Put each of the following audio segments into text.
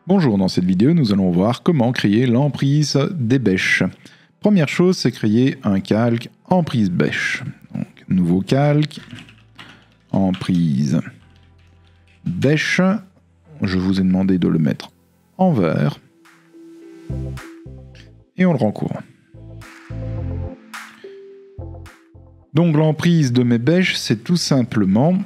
Bonjour, dans cette vidéo, nous allons voir comment créer l'emprise des bêches. Première chose, c'est créer un calque emprise bêche. Donc, nouveau calque, emprise bêche. Je vous ai demandé de le mettre en vert. Et on le rend courant. Donc l'emprise de mes bêches, c'est tout simplement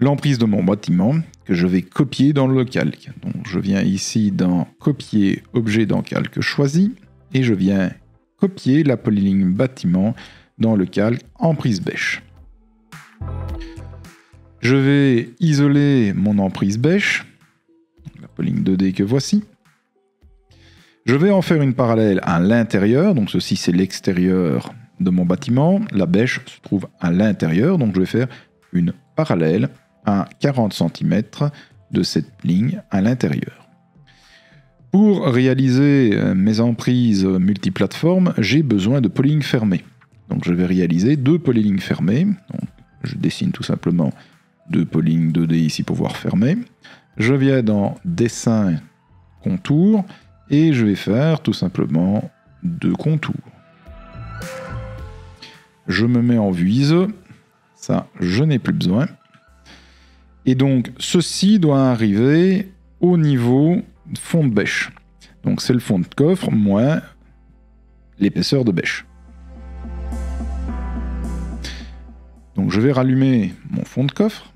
l'emprise de mon bâtiment que je vais copier dans le calque. Donc je viens ici dans copier objet dans calque choisi et je viens copier la polyligne bâtiment dans le calque emprise bêche. Je vais isoler mon emprise bêche, la polyligne 2D que voici. Je vais en faire une parallèle à l'intérieur, donc ceci c'est l'extérieur de mon bâtiment. La bêche se trouve à l'intérieur, donc je vais faire une parallèle à 40 cm de cette ligne à l'intérieur. Pour réaliser mes emprises multiplateformes, j'ai besoin de polylignes fermées. Donc je vais réaliser deux polylignes fermées. Donc, je dessine tout simplement deux polylignes 2D ici pour voir fermer. Je viens dans dessin contour et je vais faire tout simplement deux contours. Je me mets en vue ISO. Ça, je n'ai plus besoin. Et donc, ceci doit arriver au niveau fond de bêche. Donc, c'est le fond de coffre moins l'épaisseur de bêche. Donc, je vais rallumer mon fond de coffre.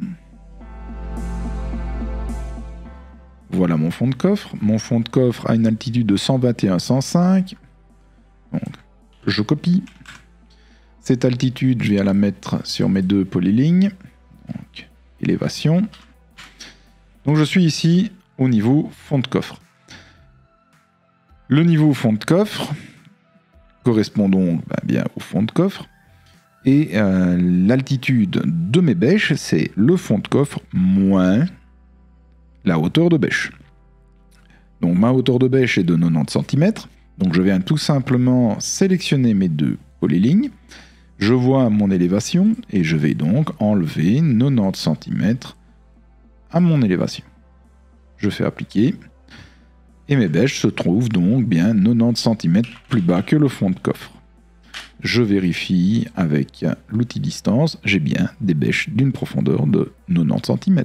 Voilà mon fond de coffre. Mon fond de coffre a une altitude de 121-105. Donc, je copie. Cette altitude, je viens la mettre sur mes deux polylignes. Donc, élévation. Donc je suis ici au niveau fond de coffre. Le niveau fond de coffre correspond donc bien au fond de coffre. Et l'altitude de mes bêches, c'est le fond de coffre moins la hauteur de bêche. Donc ma hauteur de bêche est de 90 cm. Donc je viens tout simplement sélectionner mes deux polylignes. Je vois mon élévation et je vais donc enlever 90 cm à mon élévation. Je fais appliquer et mes bêches se trouvent donc bien 90 cm plus bas que le fond de coffre. Je vérifie avec l'outil distance, j'ai bien des bêches d'une profondeur de 90 cm.